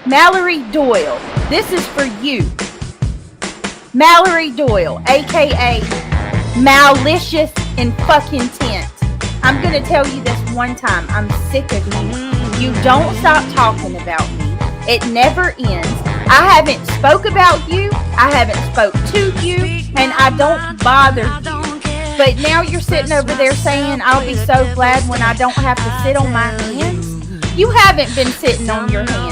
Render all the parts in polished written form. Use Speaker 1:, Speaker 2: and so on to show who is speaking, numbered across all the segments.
Speaker 1: Mallory Doyle, this is for you. Mallory Doyle, aka Malicious in fucking Intent. I'm gonna tell you this one time. I'm sick of you. You don't stop talking about me. It never ends. I haven't spoke about you. I haven't spoke to you, and I don't bother you. But now you're sitting over there saying I'll be so glad when I don't have to sit on my hands. You haven't been sitting on your hands.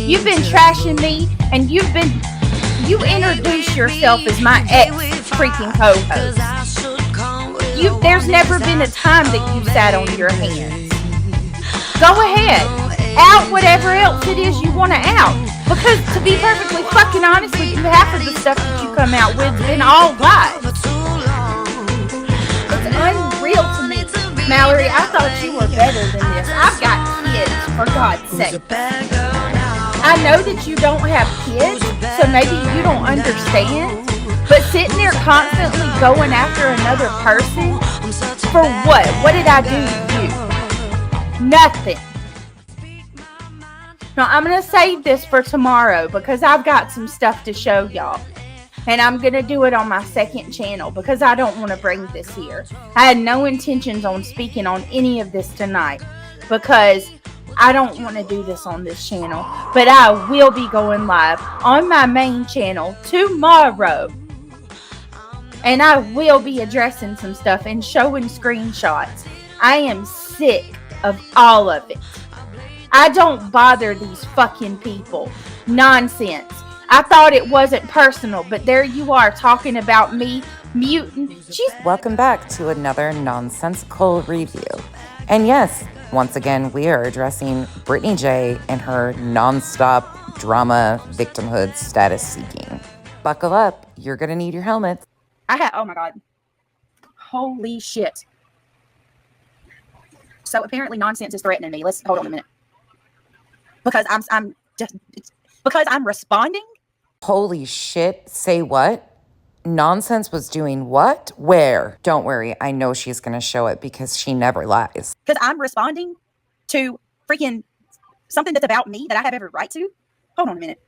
Speaker 1: You've been trashing me, and you introduced yourself as my ex-freaking co-host. There's never been a time that you sat on your hands. Go ahead. Out whatever else it is you want to out. Because to be perfectly fucking honest with you, half of the stuff that you come out with has been all lies. It's unreal to me. Mallory, I thought you were better than this. I've got kids, for God's sake. I know that you don't have kids, so maybe you don't understand. But sitting there constantly going after another person, for what? What did I do to you? Nothing. Now, I'm going to save this for tomorrow because I've got some stuff to show y'all. And I'm going to do it on my second channel because I don't want to bring this here. I had no intentions on speaking on any of this tonight because I don't want to do this on this channel. But I will be going live on my main channel tomorrow. And I will be addressing some stuff and showing screenshots. I am sick of all of it. I don't bother these fucking people. Nonsense. I thought it wasn't personal, but there you are talking about me, mutant.
Speaker 2: Welcome back to another nonsensical review. And yes, once again, we are addressing Brittany J and her nonstop drama victimhood status seeking. Buckle up. You're going to need your helmets.
Speaker 1: Oh my God. Holy shit. So apparently nonsense is threatening me. Let's hold on a minute. Because I'm responding.
Speaker 2: Holy shit. Say what? Nonsense was doing what? Where? Don't worry. I know she's going to show it because she never lies.
Speaker 1: Because I'm responding to freaking something that's about me that I have every right to. Hold on a minute.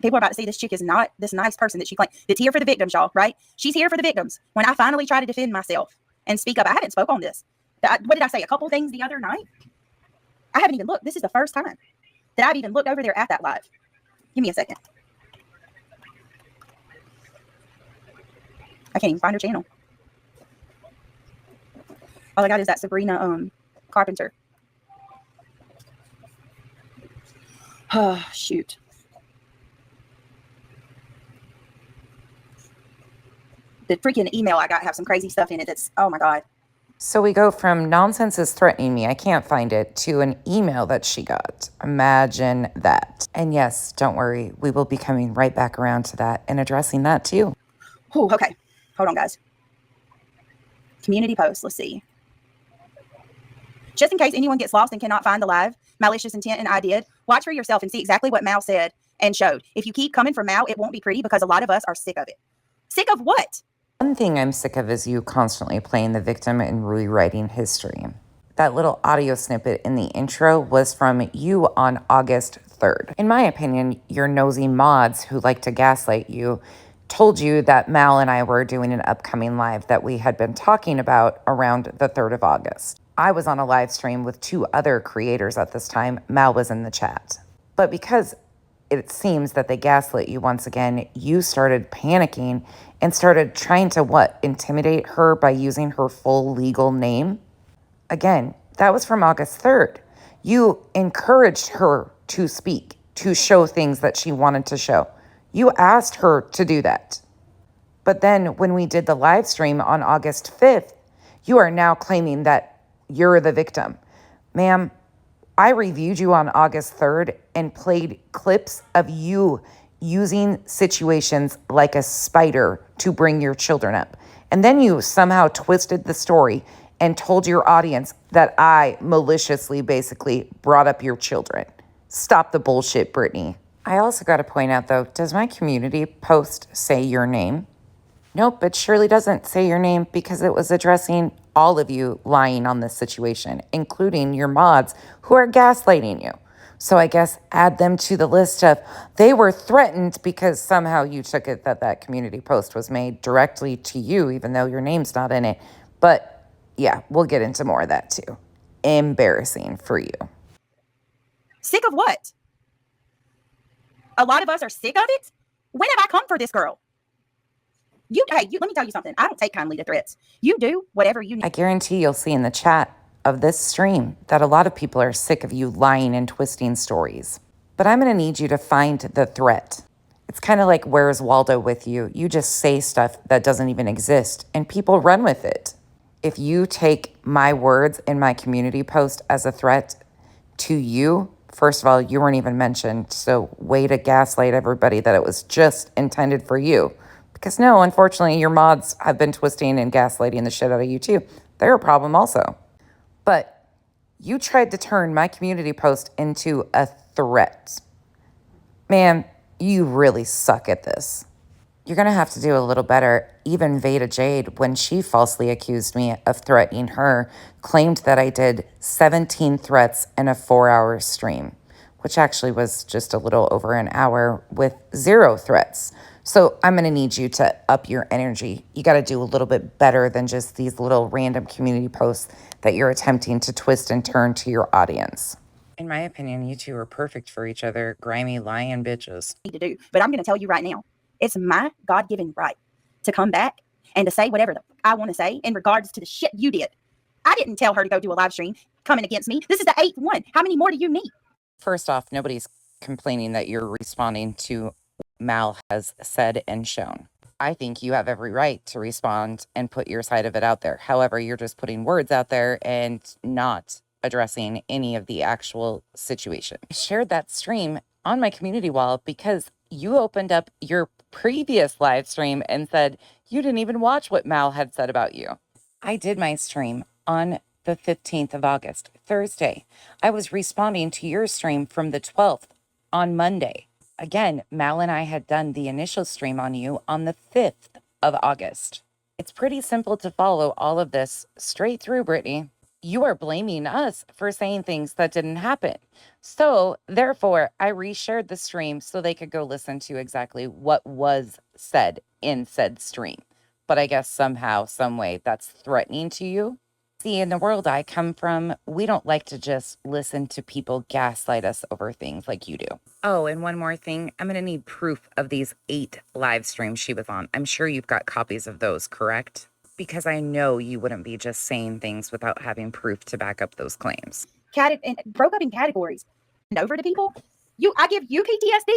Speaker 1: People are about to see this chick is not this nice person that she claims. That's here for the victims, y'all, right? She's here for the victims. When I finally try to defend myself and speak up, I haven't spoke on this. What did I say? A couple things the other night? I haven't even looked. This is the first time that I've even looked over there at that live. Give me a second. I can't even find her channel. All I got is that Sabrina Carpenter. Oh, shoot. The freaking email I got have some crazy stuff in it that's, oh my God.
Speaker 2: So we go from nonsense is threatening me, I can't find it, to an email that she got. Imagine that. And yes, don't worry, we will be coming right back around to that and addressing that too.
Speaker 1: Oh, okay. Hold on, guys. Community post, let's see. Just in case anyone gets lost and cannot find the live, malicious intent and I did, watch for yourself and see exactly what Mal said and showed. If you keep coming for Mal, it won't be pretty because a lot of us are sick of it. Sick of what?
Speaker 2: One thing I'm sick of is you constantly playing the victim and rewriting history. That little audio snippet in the intro was from you on August 3rd. In my opinion, your nosy mods who like to gaslight you told you that Mal and I were doing an upcoming live that we had been talking about around the 3rd of August. I was on a live stream with 2 other creators at this time. Mal was in the chat. But because it seems that they gaslit you once again, you started panicking and started trying to, intimidate her by using her full legal name? Again, that was from August 3rd. You encouraged her to speak, to show things that she wanted to show. You asked her to do that. But then when we did the live stream on August 5th, you are now claiming that you're the victim. Ma'am, I reviewed you on August 3rd and played clips of you using situations like a spider to bring your children up. And then you somehow twisted the story and told your audience that I maliciously basically brought up your children. Stop the bullshit, Brittany. I also got to point out, though, does my community post say your name? Nope, it surely doesn't say your name because it was addressing all of you lying on this situation, including your mods who are gaslighting you. So I guess add them to the list of they were threatened because somehow you took it that that community post was made directly to you, even though your name's not in it. But yeah, we'll get into more of that too. Embarrassing for you.
Speaker 1: Sick of what? A lot of us are sick of it. When have I come for this girl? Let me tell you something. I don't take kindly to threats. You do whatever you need.
Speaker 2: I guarantee you'll see in the chat of this stream that a lot of people are sick of you lying and twisting stories. But I'm going to need you to find the threat. It's kind of like Where's Waldo with you. You just say stuff that doesn't even exist and people run with it. If you take my words in my community post as a threat to you, first of all, you weren't even mentioned. So way to gaslight everybody that it was just intended for you. Because no, unfortunately, your mods have been twisting and gaslighting the shit out of you too. They're a problem also. But you tried to turn my community post into a threat. Man, you really suck at this. You're going to have to do a little better. Even Veda Jade, when she falsely accused me of threatening her, claimed that I did 17 threats in a 4-hour stream, which actually was just a little over an hour with 0 threats. So I'm going to need you to up your energy. You got to do a little bit better than just these little random community posts that you're attempting to twist and turn to your audience. In my opinion, you two are perfect for each other, grimy, lying bitches.
Speaker 1: To do, but I'm going to tell you right now, it's my God-given right to come back and to say whatever I want to say in regards to the shit you did. I didn't tell her to go do a live stream coming against me. This is the 8th one. How many more do you need?
Speaker 2: First off, nobody's complaining that you're responding to what Mal has said and shown. I think you have every right to respond and put your side of it out there. However, you're just putting words out there and not addressing any of the actual situation. I shared that stream on my community wall because you opened up your previous live stream and said you didn't even watch what Mal had said about you. I did my stream on the 15th of August, Thursday. I was responding to your stream from the 12th on Monday. Again, Mal and I had done the initial stream on you on the 5th of August. It's pretty simple to follow all of this straight through, Brittany. You are blaming us for saying things that didn't happen. So, therefore, I reshared the stream so they could go listen to exactly what was said in said stream. But I guess somehow, some way, that's threatening to you. See, in the world I come from, we don't like to just listen to people gaslight us over things like you do. Oh, and one more thing. I'm going to need proof of these 8 live streams she was on. I'm sure you've got copies of those, correct? Because I know you wouldn't be just saying things without having proof to back up those claims.
Speaker 1: Broke up in categories. And over to people. I give you PTSD.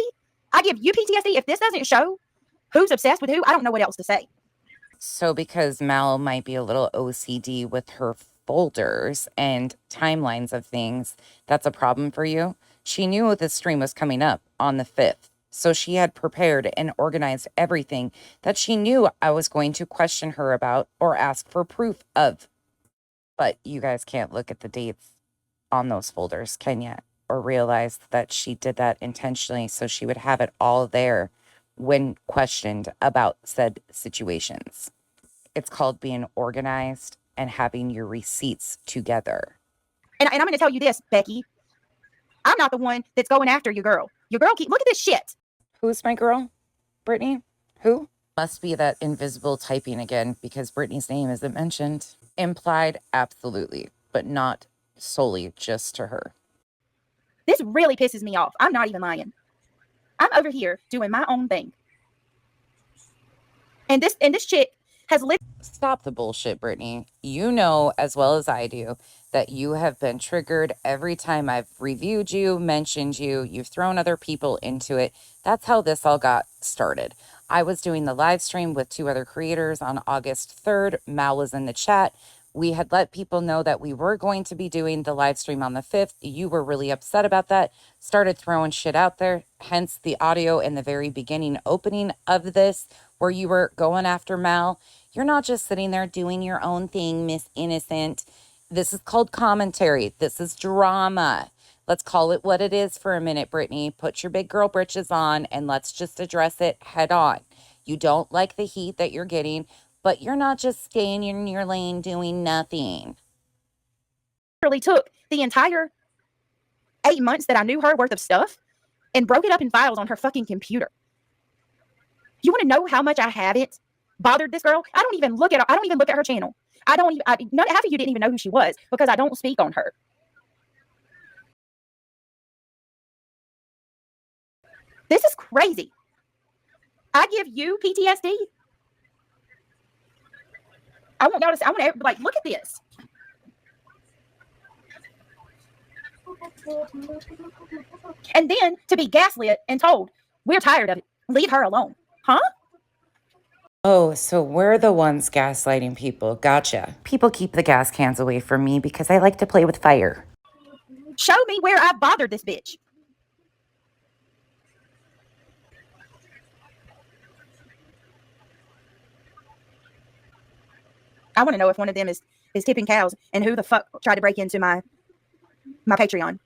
Speaker 1: I give you PTSD. If this doesn't show who's obsessed with who, I don't know what else to say.
Speaker 2: So because Mal might be a little OCD with her folders and timelines of things, that's a problem for you. She knew this stream was coming up on the 5th. So she had prepared and organized everything that she knew I was going to question her about or ask for proof of. But you guys can't look at the dates on those folders, can you? Or realize that she did that intentionally so she would have it all there when questioned about said situations. It's called being organized and having your receipts together.
Speaker 1: And I'm going to tell you this, Becky. I'm not the one that's going after your girl. Your girl look at this shit.
Speaker 2: Who's my girl? Brittany? Who? Must be that invisible typing again because Brittany's name isn't mentioned. Implied, absolutely, but not solely just to her.
Speaker 1: This really pisses me off. I'm not even lying. I'm over here doing my own thing. And this chick has
Speaker 2: Stop the bullshit, Brittany. You know as well as I do that you have been triggered every time I've reviewed you, mentioned you, you've thrown other people into it. That's how this all got started. I was doing the live stream with 2 other creators on August 3rd. Mal was in the chat. We had let people know that we were going to be doing the live stream on the 5th. You were really upset about that, started throwing shit out there, hence the audio in the very beginning opening of this where you were going after Mal. You're not just sitting there doing your own thing, Miss Innocent. This is called commentary. This is drama. Let's call it what it is for a minute, Brittany. Put your big girl britches on and let's just address it head on. You don't like the heat that you're getting, but you're not just staying in your lane doing nothing.
Speaker 1: Really took the entire 8 months that I knew her worth of stuff and broke it up in files on her fucking computer. You want to know how much I haven't bothered this girl? I don't even look at her. I don't even look at her channel. Half of you didn't even know who she was because I don't speak on her. This is crazy. I give you PTSD. I want y'all to. I want to like look at this. And then to be gaslit and told, we're tired of it. Leave her alone. Huh?
Speaker 2: Oh, so we're the ones gaslighting people. Gotcha. People keep the gas cans away from me because I like to play with fire.
Speaker 1: Show me where I bothered this bitch. I want to know if one of them is tipping cows and who the fuck tried to break into my Patreon.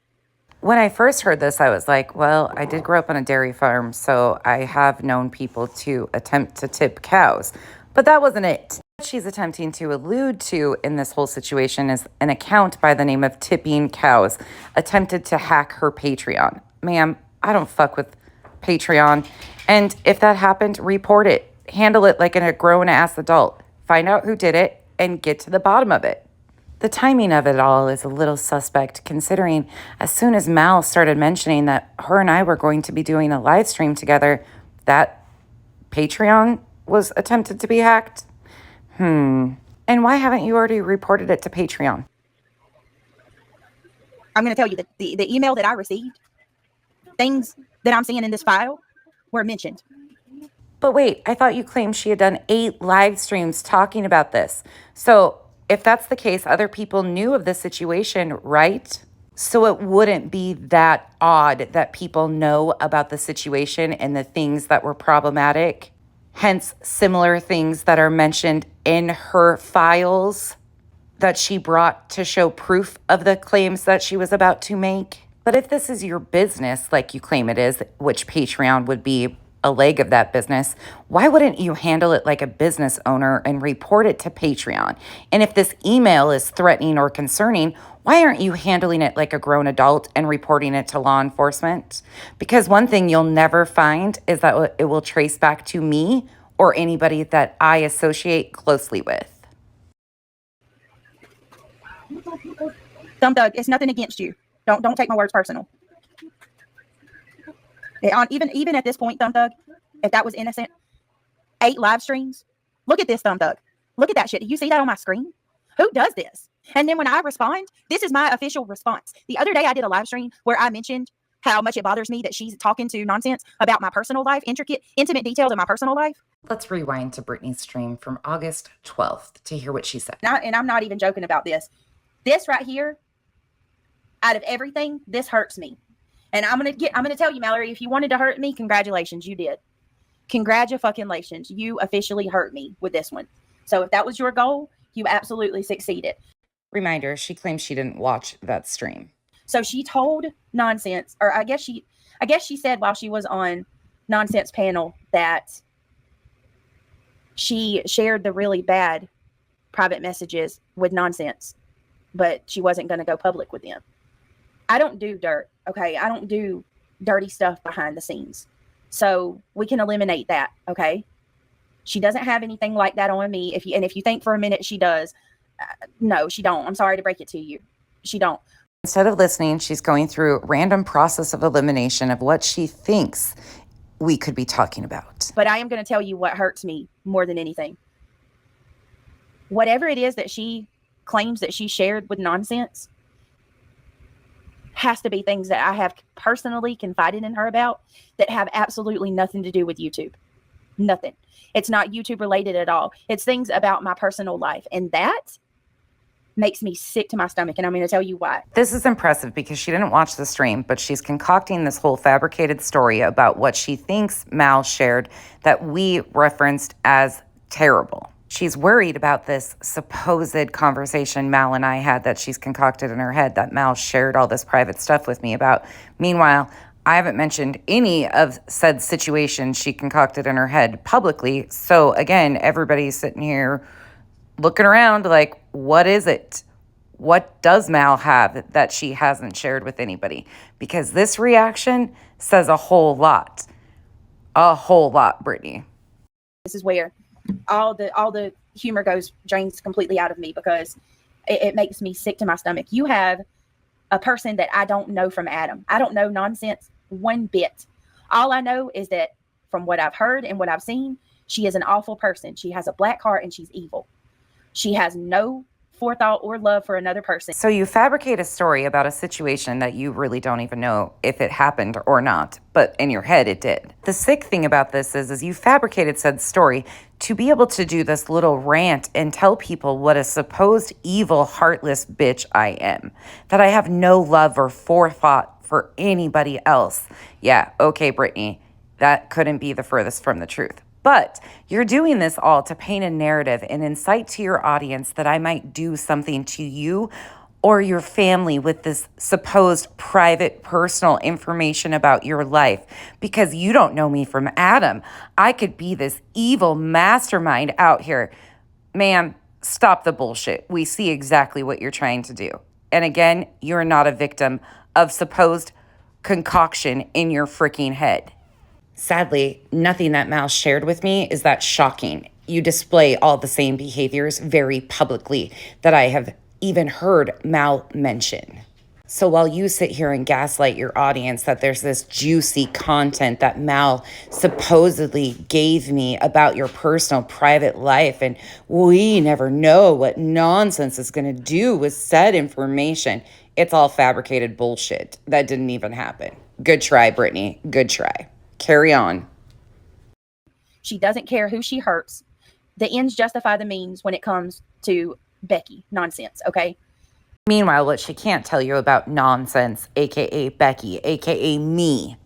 Speaker 2: When I first heard this, I was like, well, I did grow up on a dairy farm, so I have known people to attempt to tip cows. But that wasn't it. What she's attempting to allude to in this whole situation is an account by the name of Tipping Cows attempted to hack her Patreon. Ma'am, I don't fuck with Patreon. And if that happened, report it. Handle it like a grown-ass adult. Find out who did it and get to the bottom of it. The timing of it all is a little suspect, considering as soon as Mal started mentioning that her and I were going to be doing a live stream together, that Patreon was attempted to be hacked. And why haven't you already reported it to Patreon?
Speaker 1: I'm going to tell you that the email that I received, things that I'm seeing in this file were mentioned.
Speaker 2: But wait, I thought you claimed she had done 8 live streams talking about this. So if that's the case, other people knew of the situation, right? So it wouldn't be that odd that people know about the situation and the things that were problematic. Hence, similar things that are mentioned in her files that she brought to show proof of the claims that she was about to make. But if this is your business, like you claim it is, which Patreon would be a leg of that business, why wouldn't you handle it like a business owner and report it to Patreon? And if this email is threatening or concerning, why aren't you handling it like a grown adult and reporting it to law enforcement? Because one thing you'll never find is that it will trace back to me or anybody that I associate closely with.
Speaker 1: Thumb Thug, it's nothing against you. Don't take my words personal. Even at this point, Thumb Thug, if that was innocent, 8 live streams. Look at this, Thumb Thug. Look at that shit. Do you see that on my screen? Who does this? And then when I respond, this is my official response. The other day I did a live stream where I mentioned how much it bothers me that she's talking to nonsense about my personal life, intimate details of my personal life.
Speaker 2: Let's rewind to Brittany's stream from August 12th to hear what she said.
Speaker 1: And I'm not even joking about this. This right here, out of everything, this hurts me. And I'm gonna tell you, Mallory, if you wanted to hurt me, congratulations, you did. Congratulations, you officially hurt me with this one. So if that was your goal, you absolutely succeeded.
Speaker 2: Reminder, she claims she didn't watch that stream.
Speaker 1: So she told Nonsense, or I guess she said while she was on Nonsense panel that she shared the really bad private messages with Nonsense, but she wasn't going to go public with them. I don't do dirt, okay? I don't do dirty stuff behind the scenes. So we can eliminate that, okay? She doesn't have anything like that on me. If you think for a minute she does, no, she don't. I'm sorry to break it to you. She don't.
Speaker 2: Instead of listening, she's going through a random process of elimination of what she thinks we could be talking about.
Speaker 1: But I am going to tell you what hurts me more than anything. Whatever it is that she claims that she shared with Nonsense has to be things that I have personally confided in her about that have absolutely nothing to do with YouTube. Nothing. It's not YouTube related at all. It's things about my personal life. And that makes me sick to my stomach. And I'm going to tell you why.
Speaker 2: This is impressive because she didn't watch the stream, but she's concocting this whole fabricated story about what she thinks Mal shared that we referenced as terrible. She's worried about this supposed conversation Mal and I had that she's concocted in her head that Mal shared all this private stuff with me about. Meanwhile, I haven't mentioned any of said situations she concocted in her head publicly. So again, everybody's sitting here looking around like, what is it? What does Mal have that she hasn't shared with anybody? Because this reaction says a whole lot. A whole lot, Brittany.
Speaker 1: This is where all the humor drains completely out of me, because it makes me sick to my stomach. You have a person that I don't know from Adam. I don't know nonsense one bit. All I know is that from what I've heard and what I've seen, she is an awful person. She has a black heart and she's evil. She has no forethought or love for another person.
Speaker 2: So you fabricate a story about a situation that you really don't even know if it happened or not, but in your head it did. The sick thing about this is you fabricated said story to be able to do this little rant and tell people what a supposed evil, heartless bitch I am. That I have no love or forethought for anybody else. Yeah, okay, Brittany, that couldn't be the furthest from the truth. But you're doing this all to paint a narrative and incite to your audience that I might do something to you or your family with this supposed private, personal information about your life because you don't know me from Adam. I could be this evil mastermind out here. Ma'am, stop the bullshit. We see exactly what you're trying to do. And again, you're not a victim of supposed concoction in your freaking head. Sadly, nothing that Mal shared with me is that shocking. You display all the same behaviors very publicly that I have even heard Mal mention. So while you sit here and gaslight your audience that there's this juicy content that Mal supposedly gave me about your personal private life, and we never know what nonsense is going to do with said information, it's all fabricated bullshit. That didn't even happen. Good try, Brittany. Good try. Carry on.
Speaker 1: She doesn't care who she hurts. The ends justify the means when it comes to Becky. Nonsense, okay?
Speaker 2: Meanwhile, what she can't tell you about nonsense, aka Becky, aka me,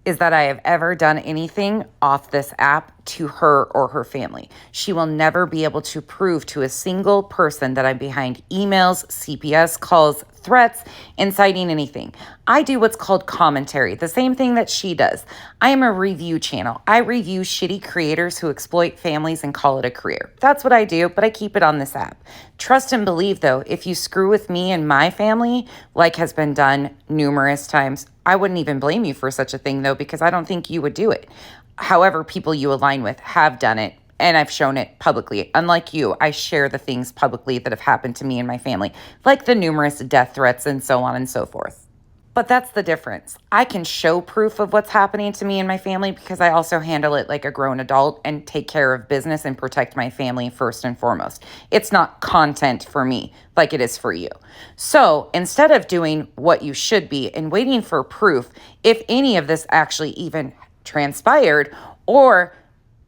Speaker 2: is that I have ever done anything off this app to her or her family. She will never be able to prove to a single person that I'm behind emails, CPS calls, threats, inciting anything. I do what's called commentary, the same thing that she does. I am a review channel. I review shitty creators who exploit families and call it a career. That's what I do, but I keep it on this app. Trust and believe, though, if you screw with me and my family, like has been done numerous times, I wouldn't even blame you for such a thing, though, because I don't think you would do it. However, people you align with have done it, and I've shown it publicly. Unlike you, I share the things publicly that have happened to me and my family, like the numerous death threats and so on and so forth. But that's the difference. I can show proof of what's happening to me and my family because I also handle it like a grown adult and take care of business and protect my family first and foremost. It's not content for me like it is for you. So instead of doing what you should be and waiting for proof, if any of this actually even transpired or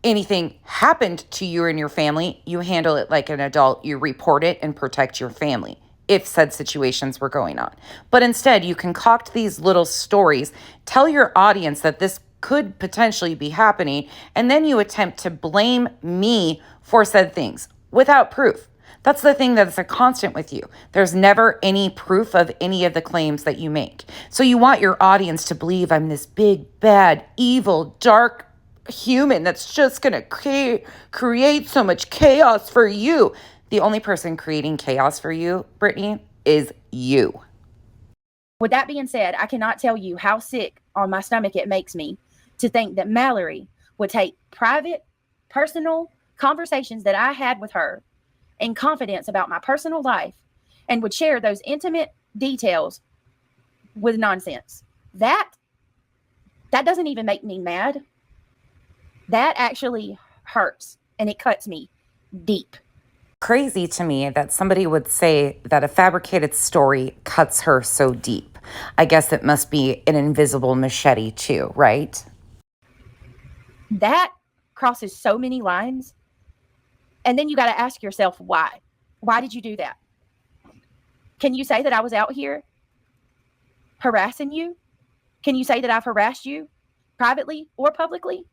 Speaker 2: anything happened to you and your family, you handle it like an adult. You report it and protect your family if said situations were going on. But instead, you concoct these little stories, tell your audience that this could potentially be happening, and then you attempt to blame me for said things without proof. That's the thing that's a constant with you. There's never any proof of any of the claims that you make. So you want your audience to believe I'm this big, bad, evil, dark human that's just going to create so much chaos for you. The only person creating chaos for you, Brittany, is you.
Speaker 1: With that being said, I cannot tell you how sick on my stomach it makes me to think that Mallory would take private, personal conversations that I had with her in confidence about my personal life and would share those intimate details with nonsense. That doesn't even make me mad. That actually hurts and it cuts me deep.
Speaker 2: Crazy to me that somebody would say that a fabricated story cuts her so deep. I guess it must be an invisible machete too, right?
Speaker 1: That crosses so many lines. And then you got to ask yourself, why? Why did you do that? Can you say that I was out here harassing you? Can you say that I've harassed you privately or publicly?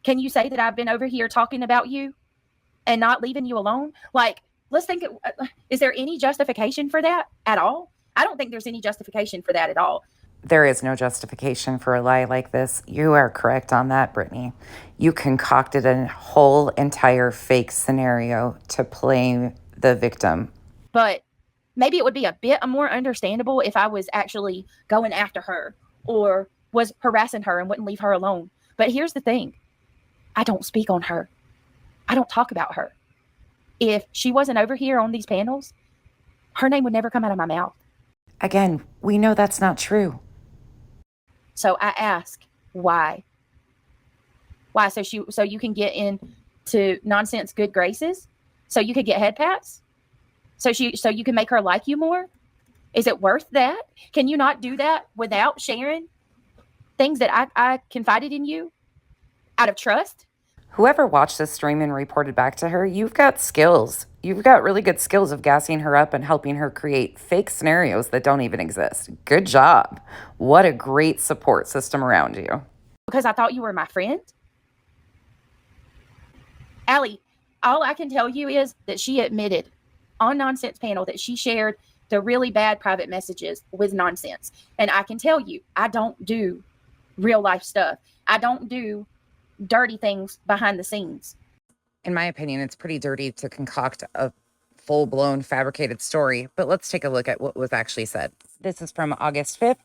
Speaker 1: Can you say that I've been over here talking about you and not leaving you alone? Like, let's think, is there any justification for that at all? I don't think there's any justification for that at all.
Speaker 2: There is no justification for a lie like this. You are correct on that, Brittany. You concocted a whole entire fake scenario to play the victim.
Speaker 1: But maybe it would be a bit more understandable if I was actually going after her or was harassing her and wouldn't leave her alone. But here's the thing. I don't speak on her. I don't talk about her. If she wasn't over here on these panels, her name would never come out of my mouth.
Speaker 2: Again, we know that's not true.
Speaker 1: So I ask, why? Why? So you can get into nonsense good graces? So you could get head pats? So you can make her like you more? Is it worth that? Can you not do that without sharing things that I confided in you out of trust?
Speaker 2: Whoever watched this stream and reported back to her, you've got skills. You've got really good skills of gassing her up and helping her create fake scenarios that don't even exist. Good job. What a great support system around you.
Speaker 1: Because I thought you were my friend? Allie, all I can tell you is that she admitted on Nonsense panel that she shared the really bad private messages with Nonsense. And I can tell you, I don't do real life stuff. I don't do dirty things behind the scenes.
Speaker 2: In my opinion, it's pretty dirty to concoct a full-blown fabricated story, but let's take a look at what was actually said. This is from August 5th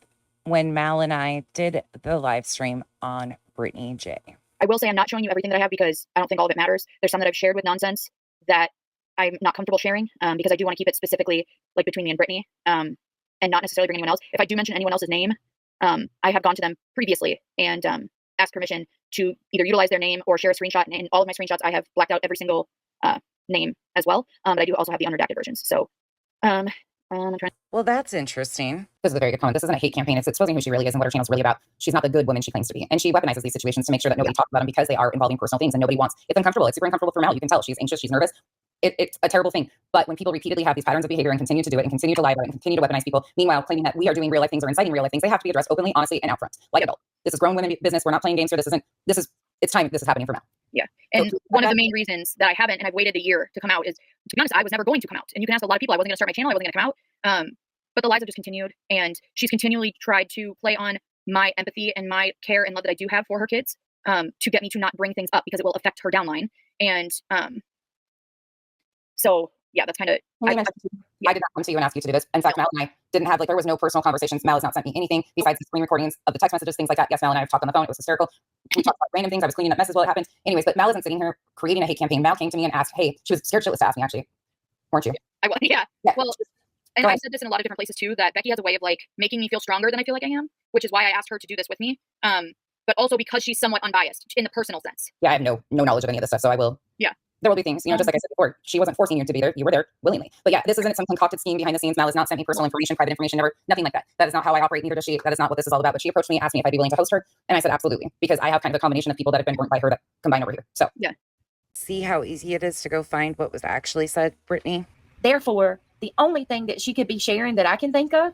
Speaker 2: when Mal and I did the live stream on Brittany J.
Speaker 3: I will say I'm not showing you everything that I have because I don't think all of it matters. There's some that I've shared with Nonsense that I'm not comfortable sharing because I do want to keep it specifically like between me and Brittany and not necessarily bring anyone else. If I do mention anyone else's name, I have gone to them previously and asked permission to either utilize their name or share a screenshot. And in all of my screenshots, I have blacked out every single name as well. But I do also have the unredacted versions. So I'm trying.
Speaker 2: Well, that's interesting. This is a very good comment. This isn't a hate campaign. It's exposing who she really is and what her channel's really about. She's not the good woman she claims to be. And she weaponizes these situations to make sure that nobody talks about them because they are involving personal things and nobody wants. It's uncomfortable. It's super uncomfortable for Mal. You can tell she's anxious. She's nervous. It's a terrible thing. But when people repeatedly have these patterns of behavior and continue to do it and continue to lie about it and continue to weaponize people, meanwhile claiming that we are doing real life things or inciting real life things, they have to be addressed openly, honestly, and out front. Like adult. This is grown women business. We're not playing games here. It's time this is happening for Mal.
Speaker 3: Yeah. And so, one of the main reasons that I haven't, and I've waited a year to come out is, to be honest, I was never going to come out. And you can ask a lot of people, I wasn't going to start my channel. I wasn't going to come out. But the lies have just continued. And she's continually tried to play on my empathy and my care and love that I do have for her kids to get me to not bring things up because it will affect her downline. And so, yeah, that's kind of.
Speaker 2: I did not come to you and ask you to do this. In fact, Mal and I didn't have, there was no personal conversations. Mal has not sent me anything besides the screen recordings of the text messages, things like that. Yes, Mal and I have talked on the phone. It was hysterical. We talked about random things. I was cleaning up messes while it happened. Anyways, but Mal isn't sitting here creating a hate campaign. Mal came to me and asked, hey, she was scared shitless to ask me, actually. Weren't you?
Speaker 3: I was, yeah. Well, and I've said this in a lot of different places too, that Becky has a way of like making me feel stronger than I feel like I am, which is why I asked her to do this with me. But also because she's somewhat unbiased in the personal sense.
Speaker 2: Yeah, I have no knowledge of any of this stuff, so I will.
Speaker 3: Yeah.
Speaker 2: There will be things, just like I said before, she wasn't forcing you to be there. You were there willingly. But yeah, this isn't some concocted scheme behind the scenes. Mal has not sent me personal information, private information, never, nothing like that. That is not how I operate, neither does she. That is not what this is all about. But she approached me, asked me if I'd be willing to host her. And I said, absolutely. Because I have kind of a combination of people that have been burnt by her that combine over here. So
Speaker 3: yeah.
Speaker 2: See how easy it is to go find what was actually said, Brittany?
Speaker 1: Therefore, the only thing that she could be sharing that I can think of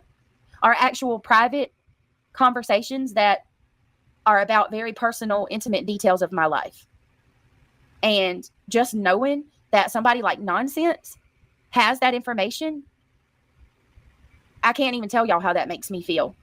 Speaker 1: are actual private conversations that are about very personal, intimate details of my life. And just knowing that somebody like Nonsense has that information, I can't even tell y'all how that makes me feel.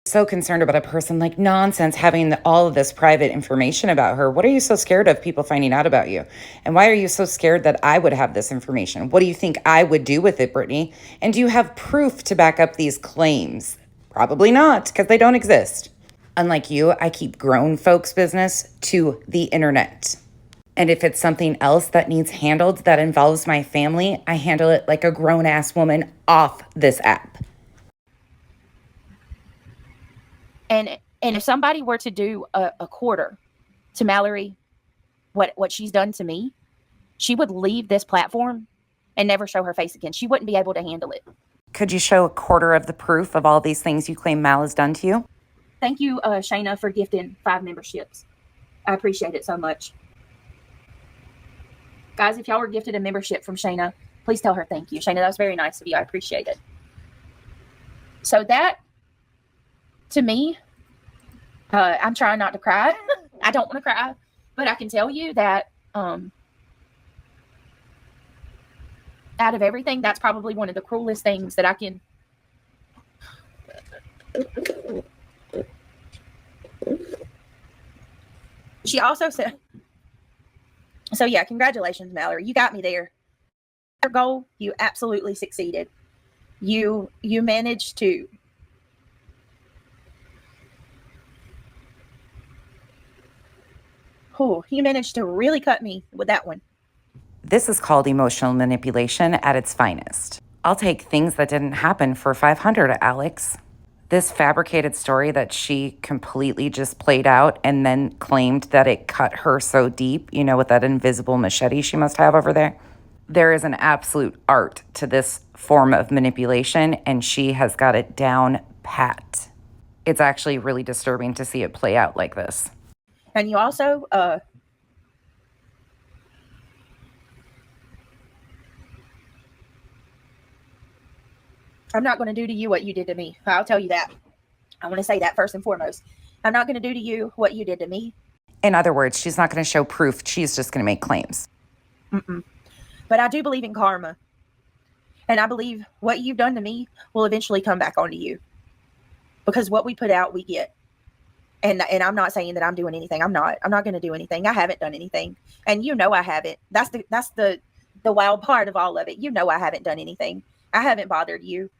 Speaker 2: So concerned about a person like Nonsense having all of this private information about her. What are you so scared of people finding out about you? And why are you so scared that I would have this information? What do you think I would do with it, Brittany? And do you have proof to back up these claims? Probably not, because they don't exist. Unlike you, I keep grown folks' business to the internet. And if it's something else that needs handled that involves my family, I handle it like a grown-ass woman off this app.
Speaker 1: And if somebody were to do a quarter to Mallory, what she's done to me, she would leave this platform and never show her face again. She wouldn't be able to handle it.
Speaker 2: Could you show a quarter of the proof of all these things you claim Mal has done to you?
Speaker 1: Thank you, Shayna, for gifting 5 memberships. I appreciate it so much. Guys, if y'all were gifted a membership from Shayna, please tell her thank you. Shayna, that was very nice of you. I appreciate it. So that, to me, I'm trying not to cry. I don't want to cry, but I can tell you that out of everything, that's probably one of the cruelest things that I can She also said, so yeah, congratulations, Mallory. You got me there. Your goal, you absolutely succeeded. You managed to you managed to really cut me with that one.
Speaker 2: This is called emotional manipulation at its finest. I'll take things that didn't happen for 500, Alex. This fabricated story that she completely just played out and then claimed that it cut her so deep, you know, with that invisible machete she must have over there. There is an absolute art to this form of manipulation, and she has got it down pat. It's actually really disturbing to see it play out like this.
Speaker 1: And you also, I'm not going to do to you what you did to me. I'll tell you that. I want to say that first and foremost. I'm not going to do to you what you did to me.
Speaker 2: In other words, she's not going to show proof. She's just going to make claims.
Speaker 1: But I do believe in karma. And I believe what you've done to me will eventually come back onto you. Because what we put out, we get. And I'm not saying that I'm doing anything. I'm not going to do anything. I haven't done anything. And you know I haven't. That's the wild part of all of it. You know I haven't done anything. I haven't bothered you.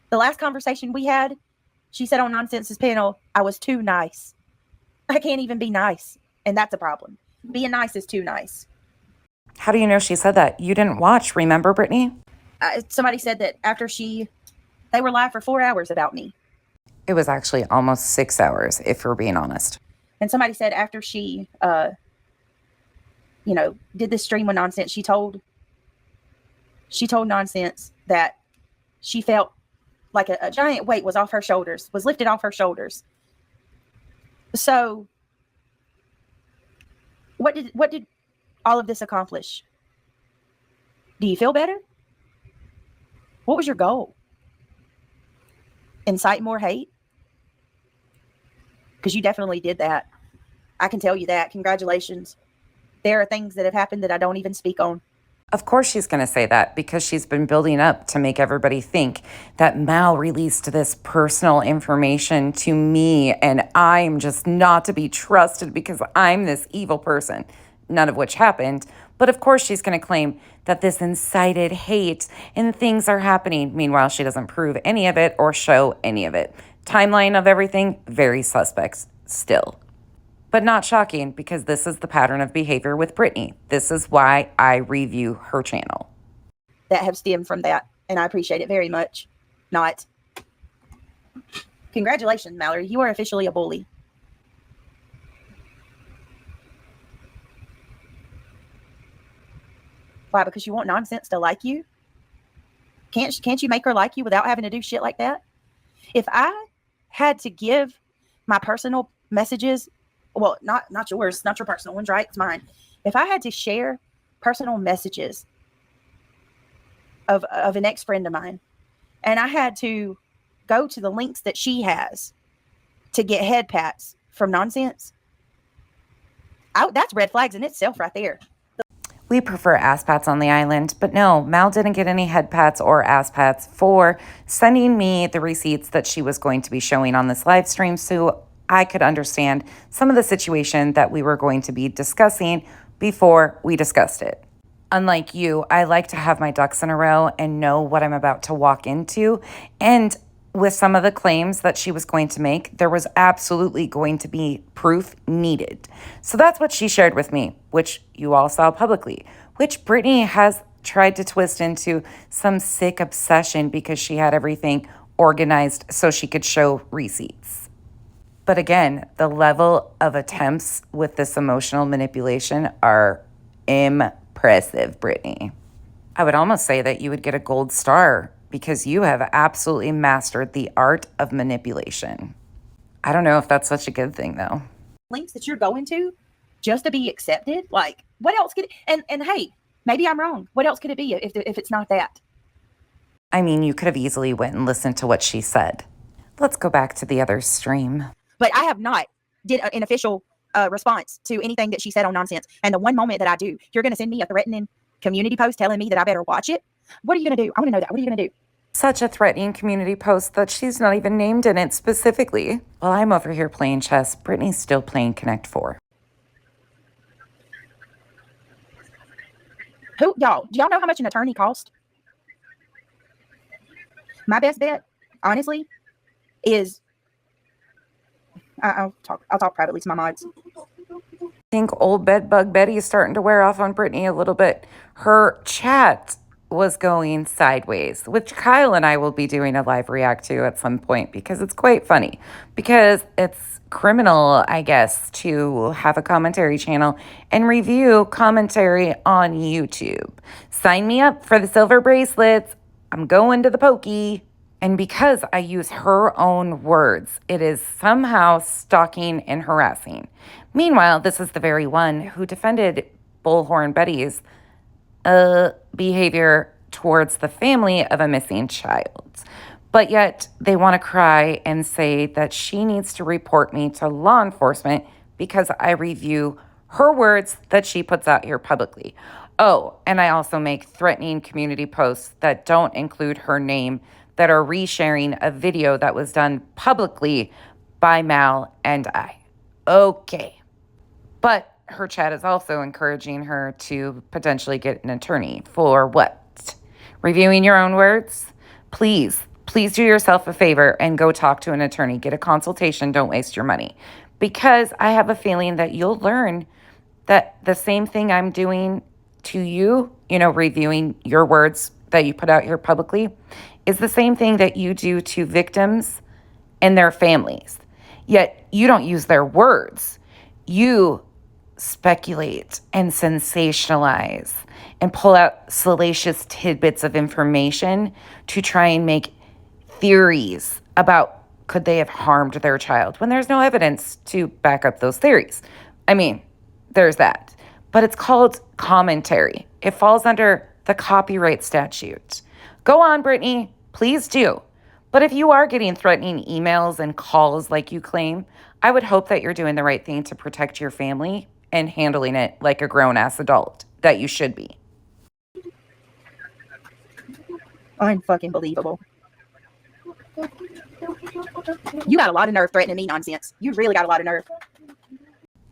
Speaker 1: The last conversation we had, she said on Nonsense's panel, I was too nice. I can't even be nice. And that's a problem. Being nice is too nice.
Speaker 2: How do you know she said that? You didn't watch, remember, Brittany?
Speaker 1: Somebody said that after they were live for 4 hours about me.
Speaker 2: It was actually almost 6 hours, if we're being honest.
Speaker 1: And somebody said after she, did this stream with Nonsense, she told Nonsense that she felt like a giant weight was lifted off her shoulders. So what did all of this accomplish? Do you feel better? What was your goal? Incite more hate? Because you definitely did that. I can tell you that. Congratulations. There are things that have happened that I don't even speak on.
Speaker 2: Of course she's going to say that because she's been building up to make everybody think that Mal released this personal information to me and I'm just not to be trusted because I'm this evil person, none of which happened. But of course she's going to claim that this incited hate and things are happening. Meanwhile, she doesn't prove any of it or show any of it. Timeline of everything, very suspect still. But not shocking because this is the pattern of behavior with Brittany. This is why I review her channel.
Speaker 1: That have stemmed from that, and I appreciate it very much. Not. Congratulations, Mallory. You are officially a bully. Why? Because you want Nonsense to like you? Can't you make her like you without having to do shit like that? If I had to give my personal messages, well, not yours, not your personal ones, right? It's mine. If I had to share personal messages of an ex-friend of mine, and I had to go to the links that she has to get head pats from Nonsense, that's red flags in itself right there.
Speaker 2: We prefer ass pats on the island, but no, Mal didn't get any head pats or ass pats for sending me the receipts that she was going to be showing on this live stream so I could understand some of the situation that we were going to be discussing before we discussed it. Unlike you, I like to have my ducks in a row and know what I'm about to walk into. And with some of the claims that she was going to make, there was absolutely going to be proof needed. So that's what she shared with me, which you all saw publicly, which Brittany has tried to twist into some sick obsession because she had everything organized so she could show receipts. But again, the level of attempts with this emotional manipulation are impressive, Brittany. I would almost say that you would get a gold star because you have absolutely mastered the art of manipulation. I don't know if that's such a good thing, though.
Speaker 1: Links that you're going to just to be accepted? Like, what else could it, and hey, maybe I'm wrong. What else could it be if it's not that?
Speaker 2: I mean, you could have easily went and listened to what she said. Let's go back to the other stream.
Speaker 1: But I have not did an official response to anything that she said on Nonsense. And the one moment that I do, you're going to send me a threatening community post telling me that I better watch it. What are you going to do? I want to know that. What are you going to do?
Speaker 2: Such a threatening community post that she's not even named in it specifically. While I'm over here playing chess, Brittany's still playing Connect 4.
Speaker 1: Y'all, do y'all know how much an attorney costs? My best bet, honestly, is I'll talk privately to my mods.
Speaker 2: I think old bedbug Betty is starting to wear off on Brittany a little bit. Her chat was going sideways, which Kyle and I will be doing a live react to at some point because it's quite funny. Because it's criminal, I guess, to have a commentary channel and review commentary on YouTube. Sign me up for the silver bracelets. I'm going to the pokey. And because I use her own words, it is somehow stalking and harassing. Meanwhile, this is the very one who defended Bullhorn Betty's behavior towards the family of a missing child. But yet they want to cry and say that she needs to report me to law enforcement because I review her words that she puts out here publicly. Oh, and I also make threatening community posts that don't include her name that are resharing a video that was done publicly by Mal and I. Okay. But her chat is also encouraging her to potentially get an attorney for what? Reviewing your own words? Please do yourself a favor and go talk to an attorney. Get a consultation. Don't waste your money. Because I have a feeling that you'll learn that the same thing I'm doing to you, reviewing your words that you put out here publicly, is the same thing that you do to victims and their families. Yet you don't use their words. You speculate and sensationalize and pull out salacious tidbits of information to try and make theories about could they have harmed their child when there's no evidence to back up those theories. I mean, there's that. But it's called commentary. It falls under the copyright statute. Go on, Brittany. Please do. But if you are getting threatening emails and calls like you claim, I would hope that you're doing the right thing to protect your family and handling it like a grown-ass adult that you should be.
Speaker 1: Unfucking believable. You got a lot of nerve threatening me nonsense. You really got a lot of nerve.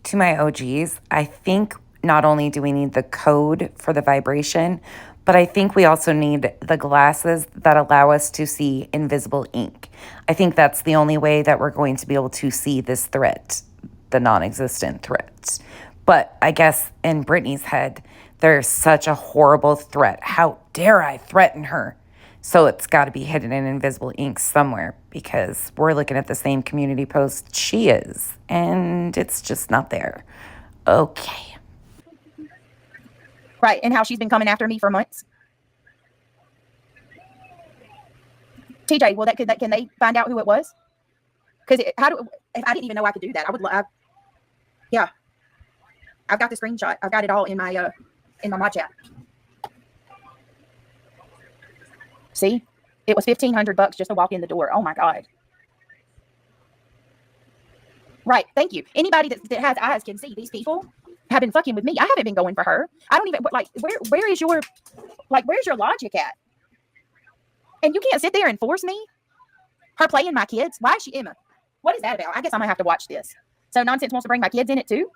Speaker 2: To my OGs, I think not only do we need the code for the vibration, but I think we also need the glasses that allow us to see invisible ink. I think that's the only way that we're going to be able to see this threat, the non-existent threat. But I guess in Brittany's head, there's such a horrible threat. How dare I threaten her? So it's got to be hidden in invisible ink somewhere because we're looking at the same community post she is, and it's just not there. Okay.
Speaker 1: Right, and how she's been coming after me for months. TJ, well, can they find out who it was? Because if I didn't even know I could do that, yeah. I've got the screenshot. I've got it all in my mod chat. See, it was $1,500 just to walk in the door. Oh my God. Right, thank you. Anybody that has eyes can see these people have been fucking with me. I haven't been going for her. I don't even where's your logic at? And you can't sit there and force me. Her playing my kids. Why is she Emma? What is that about? I guess I'm gonna have to watch this. So Nonsense wants to bring my kids in it too?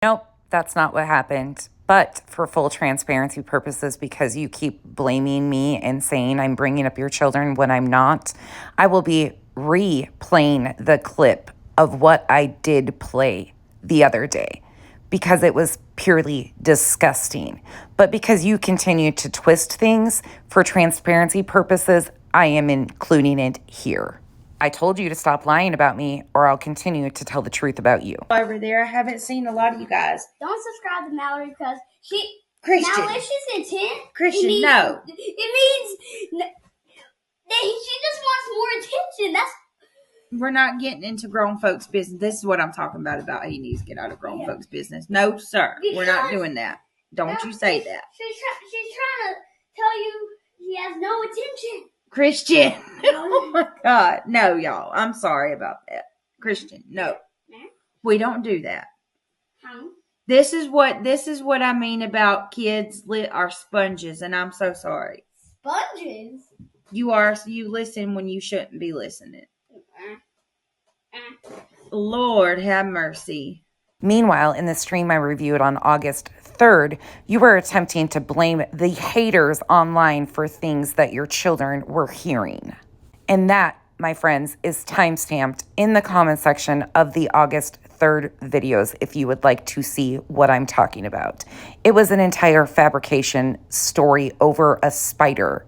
Speaker 2: Nope, that's not what happened. But for full transparency purposes, because you keep blaming me and saying I'm bringing up your children when I'm not, I will be replaying the clip of what I did play the other day because it was purely disgusting. But because you continue to twist things for transparency purposes, I am including it here. I told you to stop lying about me or I'll continue to tell the truth about you.
Speaker 4: Over there, I haven't seen a lot of you guys.
Speaker 5: Don't subscribe to Mallory because she
Speaker 4: Christian.
Speaker 5: malicious intent.
Speaker 4: Christian, no.
Speaker 5: It means that she just wants more attention.
Speaker 4: We're not getting into grown folks' business. This is what I'm talking about he needs to get out of grown folks' business. No, sir. We're not doing that. Don't you say that.
Speaker 5: She's trying to tell you she has no attention.
Speaker 4: Christian. Oh my God. No, y'all. I'm sorry about that. Christian, no. We don't do that. This is what I mean about kids are sponges, and I'm so sorry.
Speaker 5: Sponges?
Speaker 4: You listen when you shouldn't be listening. Lord have mercy.
Speaker 2: Meanwhile, in the stream I reviewed on August Third, you were attempting to blame the haters online for things that your children were hearing. And that, my friends, is timestamped in the comment section of the August 3rd videos if you would like to see what I'm talking about. It was an entire fabrication story over a spider.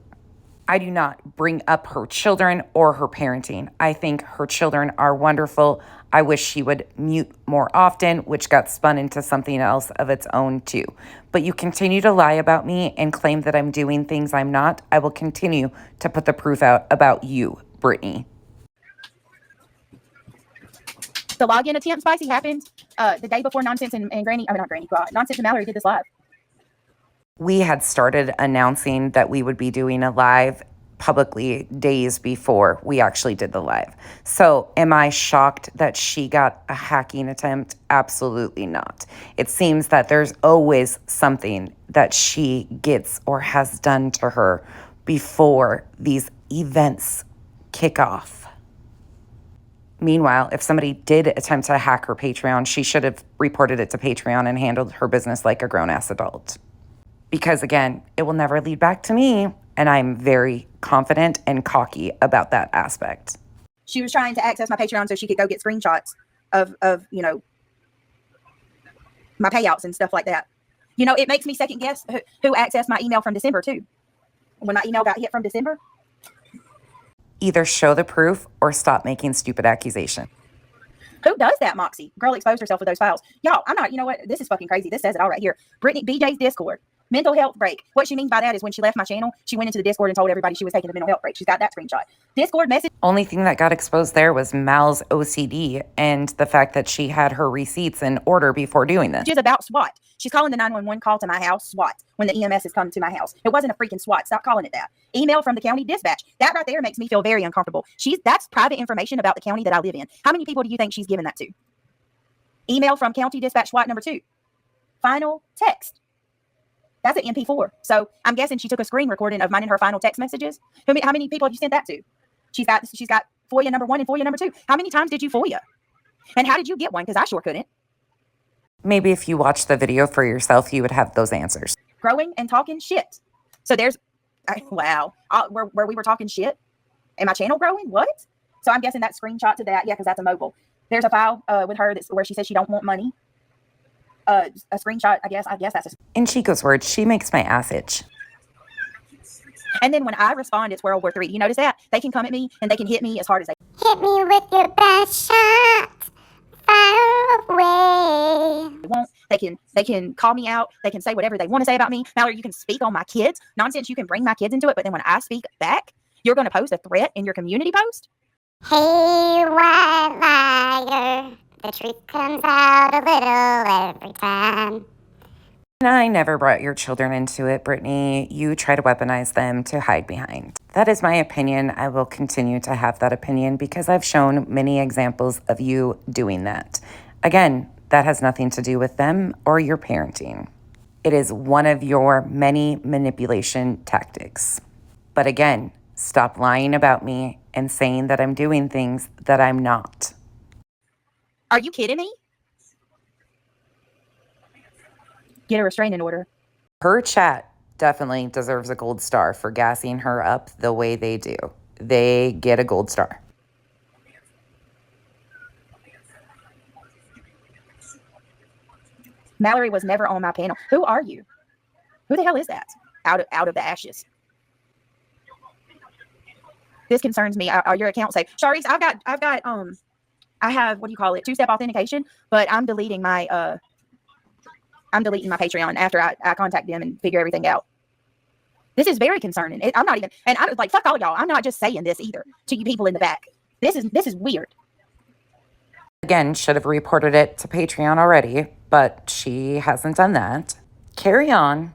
Speaker 2: I do not bring up her children or her parenting. I think her children are wonderful. I wish she would mute more often, which got spun into something else of its own too. But you continue to lie about me and claim that I'm doing things I'm not. I will continue to put the proof out about you, Brittany.
Speaker 1: The login attempt, Spicy, happened the day before Nonsense and Granny, I mean, not Granny, God, Nonsense and Mallory did this live.
Speaker 2: We had started announcing that we would be doing a live publicly days before we actually did the live. So am I shocked that she got a hacking attempt? Absolutely not. It seems that there's always something that she gets or has done to her before these events kick off. Meanwhile, if somebody did attempt to hack her Patreon, she should have reported it to Patreon and handled her business like a grown-ass adult. Because again, it will never lead back to me, and I'm very confident and cocky about that aspect.
Speaker 1: She was trying to access my Patreon so she could go get screenshots of you know, my payouts and stuff like that. You know, it makes me second guess who accessed my email from December too. When my email got hit from December.
Speaker 2: Either show the proof or stop making stupid accusations.
Speaker 1: Who does that, Moxie? Girl exposed herself with those files. Y'all, I'm not, you know what? This is fucking crazy. This says it all right here. Brittany, BJ's Discord. Mental health break. What she means by that is when she left my channel, she went into the Discord and told everybody she was taking a mental health break. She's got that screenshot. Discord message.
Speaker 2: Only thing that got exposed there was Mal's OCD and the fact that she had her receipts in order before doing this.
Speaker 1: Is about SWAT. She's calling the 911 call to my house SWAT when the EMS has come to my house. It wasn't a freaking SWAT. Stop calling it that. Email from the county dispatch. That right there makes me feel very uncomfortable. That's private information about the county that I live in. How many people do you think she's given that to? Email from county dispatch SWAT number 2. Final text. That's an MP4. So I'm guessing she took a screen recording of mine and her final text messages. How many people have you sent that to? She's got FOIA number 1 and FOIA number 2. How many times did you FOIA? And how did you get one? Because I sure couldn't.
Speaker 2: Maybe if you watched the video for yourself, you would have those answers.
Speaker 1: Growing and talking shit. So there's, wow, where we were talking shit. And my channel growing? What? So I'm guessing that screenshot to that. Yeah, because that's a mobile. There's a file with her where she says she don't want money. A screenshot, I guess that's
Speaker 2: In Chico's words, she makes my ass itch.
Speaker 1: And then when I respond, it's World War III. You notice that? They can come at me and they can hit me as hard as they
Speaker 5: Hit me with your best shot. Far away.
Speaker 1: won't. They can call me out. They can say whatever they want to say about me. Mallory, you can speak on my kids. Nonsense, you can bring my kids into it. But then when I speak back, you're going to post a threat in your community post?
Speaker 5: Hey, white liar. The truth comes out a little every time.
Speaker 2: And I never brought your children into it, Brittany. You try to weaponize them to hide behind. That is my opinion. I will continue to have that opinion because I've shown many examples of you doing that. Again, that has nothing to do with them or your parenting. It is one of your many manipulation tactics. But again, stop lying about me and saying that I'm doing things that I'm not.
Speaker 1: Are you kidding me? Get a restraining order.
Speaker 2: Her chat definitely deserves a gold star for gassing her up the way they do. They get a gold star.
Speaker 1: Mallory was never on my panel. Who are you? Who the hell is that? Out of the ashes. This concerns me. Are your account safe? Sharice, I have, what do you call it? 2-step authentication, but I'm deleting my Patreon after I contact them and figure everything out. This is very concerning. I'm not even, and I was like, fuck all y'all. I'm not just saying this either to you people in the back. This is weird.
Speaker 2: Again, should have reported it to Patreon already, but she hasn't done that. Carry on.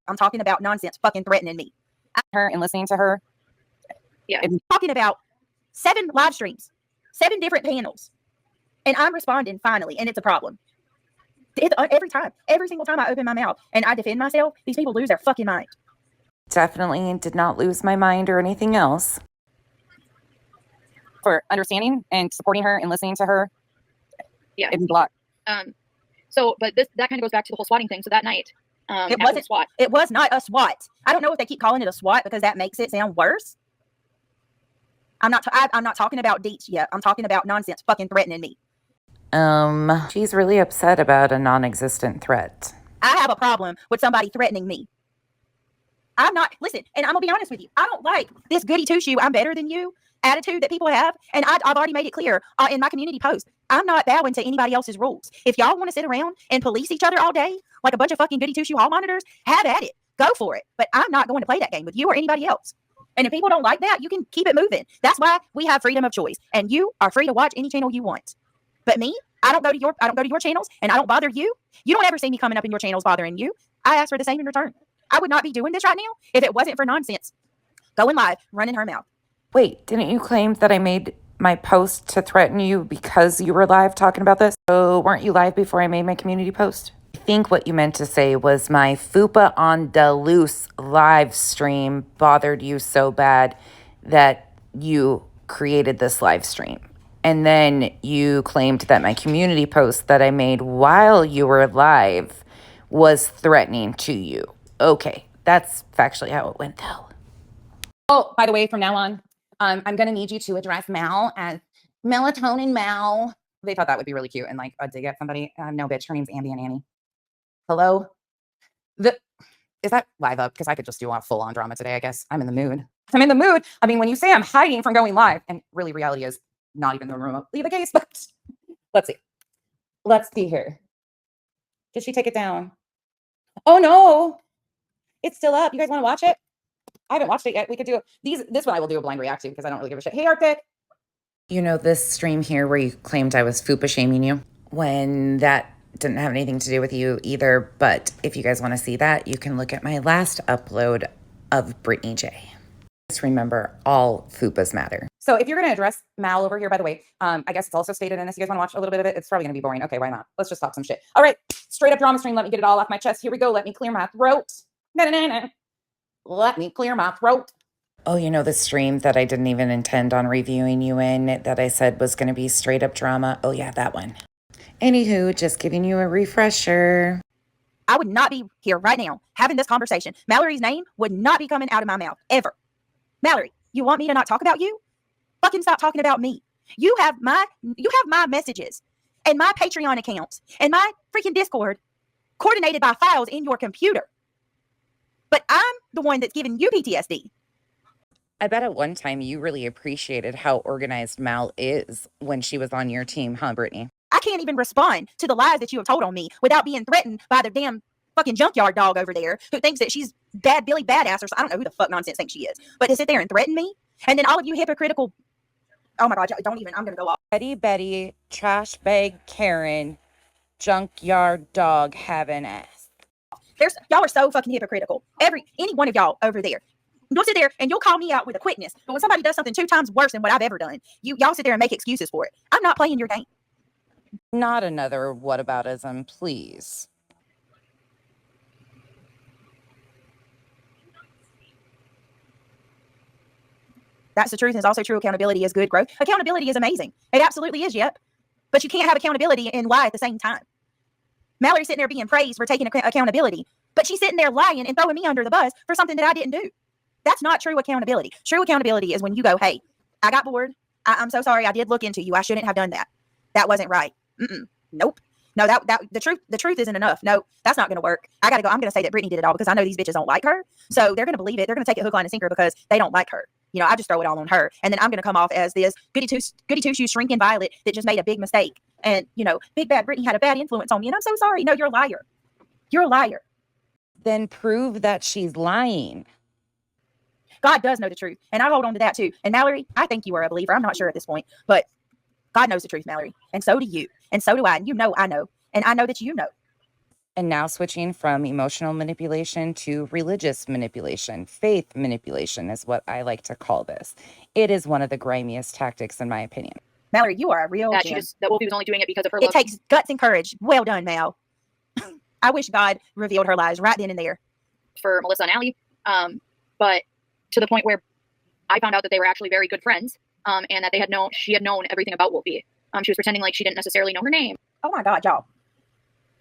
Speaker 1: I'm talking about nonsense fucking threatening me.
Speaker 2: Her and listening to her.
Speaker 3: Yeah.
Speaker 1: I'm talking about 7 live streams, 7 different panels. And I'm responding finally, and it's a problem. Every single time I open my mouth and I defend myself, these people lose their fucking mind.
Speaker 2: Definitely did not lose my mind or anything else. For understanding and supporting her and listening to her.
Speaker 3: Yeah.
Speaker 2: And block.
Speaker 3: So, but that kind of goes back to the whole swatting thing. So that night,
Speaker 1: It wasn't
Speaker 3: SWAT.
Speaker 1: It was not a SWAT. I don't know if they keep calling it a SWAT because that makes it sound worse. I'm not talking about deets yet. I'm talking about nonsense fucking threatening me.
Speaker 2: She's really upset about a non-existent threat.
Speaker 1: I have a problem with somebody threatening me. Listen, and I'm gonna be honest with you. I don't like this goody two shoe, I'm better than you attitude that people have. And I've already made it clear in my community post. I'm not bowing to anybody else's rules. If y'all want to sit around and police each other all day like a bunch of fucking goody two shoe hall monitors, have at it. Go for it. But I'm not going to play that game with you or anybody else. And if people don't like that, you can keep it moving. That's why we have freedom of choice. And you are free to watch any channel you want. But me, I don't go to your channels, and I don't bother you. You don't ever see me coming up in your channels bothering you. I ask for the same in return. I would not be doing this right now if it wasn't for nonsense. Going live, running her mouth.
Speaker 2: Wait, didn't you claim that I made my post to threaten you because you were live talking about this? So weren't you live before I made my community post? I think what you meant to say was my Fupa on the Loose live stream bothered you so bad that you created this live stream. And then you claimed that my community post that I made while you were live was threatening to you. Okay, that's factually how it went, though. Oh, by the way, from now on, I'm going to need you to address Mal as Melatonin Mal. They thought that would be really cute and like a dig at somebody. No, bitch, her name's Andy and Annie. Hello? Is that live up? Because I could just do a full-on drama today, I guess. I'm in the mood. I'm in the mood. I mean, when you say I'm hiding from going live, and really reality is not even remotely the case, but let's see. Let's see here. Did she take it down? Oh, no. It's still up. You guys want to watch it? I haven't watched it yet. We could do this one I will do a blind react to because I don't really give a shit. Hey, Arctic. You know this stream here where you claimed I was fupa shaming you? When that didn't have anything to do with you either, but if you guys want to see that, you can look at my last upload of Brittany J. Just remember, all fupas matter. So if you're going to address Mal over here, by the way, I guess it's also stated in this. You guys want to watch a little bit of it? It's probably going to be boring. Okay, why not? Let's just talk some shit. All right, straight up drama stream. Let me get it all off my chest. Here we go. Let me clear my throat. Na-na-na-na. Let me clear my throat. Oh, you know the stream that I didn't even intend on reviewing you in that I said was going to be straight up drama? Oh, yeah, that one. Anywho, just giving you a refresher.
Speaker 1: I would not be here right now having this conversation. Mallory's name would not be coming out of my mouth, ever. Mallory, you want me to not talk about you? Fucking stop talking about me. You have my messages and my Patreon accounts and my freaking Discord coordinated by files in your computer. But I'm the one that's giving you PTSD.
Speaker 2: I bet at one time you really appreciated how organized Mal is when she was on your team, huh, Brittany?
Speaker 1: I can't even respond to the lies that you have told on me without being threatened by the damn fucking junkyard dog over there who thinks that she's bad Billy Badass or I don't know who the fuck nonsense thinks she is. But to sit there and threaten me, and then all of you hypocritical, oh my God, don't even, I'm gonna go off.
Speaker 2: Betty, trash bag Karen, junkyard dog having ass.
Speaker 1: Y'all are so fucking hypocritical. Any one of y'all over there. You'll sit there and you'll call me out with a quickness. But when somebody does something 2 times worse than what I've ever done, y'all sit there and make excuses for it. I'm not playing your game.
Speaker 2: Not another whataboutism, please.
Speaker 1: That's the truth. And it's also true. Accountability is good growth. Accountability is amazing. It absolutely is, yep. But you can't have accountability and lie at the same time. Mallory's sitting there being praised for taking accountability, but she's sitting there lying and throwing me under the bus for something that I didn't do. That's not true accountability. True accountability is when you go, hey, I got bored. I'm so sorry. I did look into you. I shouldn't have done that. That wasn't right. Nope. No, the truth isn't enough. No, that's not going to work. I got to go. I'm going to say that Brittany did it all because I know these bitches don't like her. So they're going to believe it. They're going to take it hook, line, and sinker because they don't like her. You know, I just throw it all on her. And then I'm going to come off as this goody two-shoes shrinking violet that just made a big mistake. And, you know, big bad Brittany had a bad influence on me. And I'm so sorry. No, you're a liar. You're a liar.
Speaker 2: Then prove that she's lying.
Speaker 1: God does know the truth. And I hold on to that too. And Mallory, I think you are a believer. I'm not sure at this point. But God knows the truth, Mallory. And so do you. And so do I. And you know I know. And I know that you know.
Speaker 2: And now switching from emotional manipulation to religious manipulation. Faith manipulation is what I like to call this. It is one of the grimiest tactics, in my opinion.
Speaker 1: Mallory, you are a real
Speaker 3: that
Speaker 1: gem.
Speaker 3: that Wolfie was only doing it because of her
Speaker 1: It
Speaker 3: love.
Speaker 1: takes guts and courage. Well done, Mal. I wish God revealed her lies right then and there.
Speaker 3: For Melissa and Allie. But to the point where I found out that they were actually very good friends. And that she had known everything about Wolfie. She was pretending like she didn't necessarily know her name.
Speaker 1: Oh my God, y'all.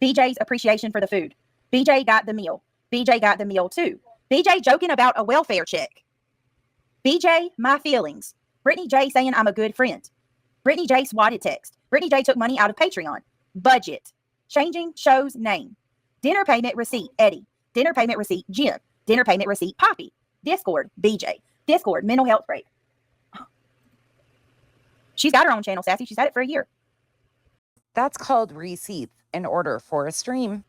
Speaker 1: BJ's appreciation for the food. BJ got the meal. BJ got the meal too. BJ joking about a welfare check. BJ, my feelings. Brittany J saying I'm a good friend. Brittany J swatted text. Brittany J took money out of Patreon. Budget. Changing show's name. Dinner payment receipt, Eddie. Dinner payment receipt, Jim. Dinner payment receipt, Poppy. Discord, BJ. Discord, mental health break. She's got her own channel, Sassy. She's had it for a year.
Speaker 2: That's called receipts in order for a stream.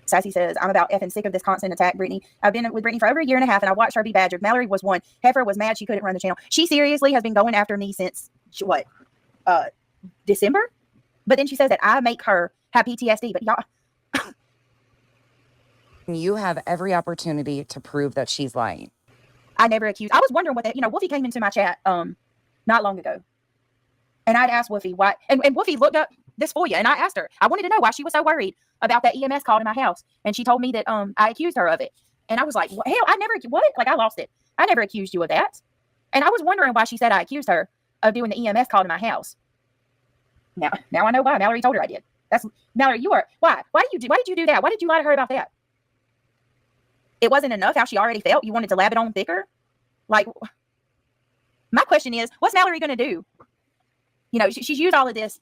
Speaker 1: Sassy says, I'm about effing sick of this constant attack, Brittany. I've been with Brittany for over a year and a half, and I watched her be badgered. Mallory was one. Heifer was mad she couldn't run the channel. She seriously has been going after me since, what, December? But then she says that I make her have PTSD. But y'all...
Speaker 2: You have every opportunity to prove that she's lying.
Speaker 1: I never accused. I was wondering what that, Wolfie came into my chat not long ago. And I'd asked Wolfie why, and Wolfie looked up this for you. And I asked her, I wanted to know why she was so worried about that EMS call to my house. And she told me that I accused her of it. And I was like, well, hell, I never, what? Like, I lost it. I never accused you of that. And I was wondering why she said I accused her of doing the EMS call to my house. Now I know why. Mallory told her I did. That's Mallory. You are why? Why did you do that? Why did you lie to her about that? It wasn't enough how she already felt. You wanted to lab it on thicker. Like, my question is, what's Mallory going to do? She's used all of this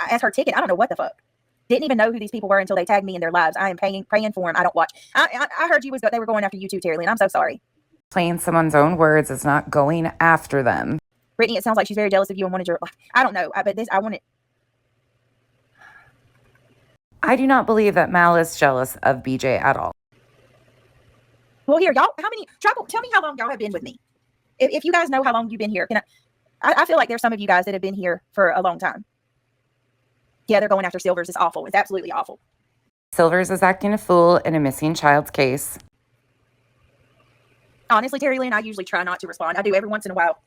Speaker 1: as her ticket. I don't know what the fuck. Didn't even know who these people were until they tagged me in their lives. I am praying for them. I don't watch. I heard they were going after you too, Terry Lynn. I'm so sorry.
Speaker 2: Playing someone's own words is not going after them.
Speaker 1: Brittany, it sounds like she's very jealous of you and wanted your. I don't know. But I wanted.
Speaker 2: I do not believe that Mal is jealous of BJ at all.
Speaker 1: Well, here, y'all. Tell me how long y'all have been with me. If you guys know how long you've been here, I feel like there's some of you guys that have been here for a long time. Yeah, they're going after Silvers. It's awful. It's absolutely awful.
Speaker 2: Silvers is acting a fool in a missing child's case.
Speaker 1: Honestly, Terry Lynn, I usually try not to respond. I do every once in a while.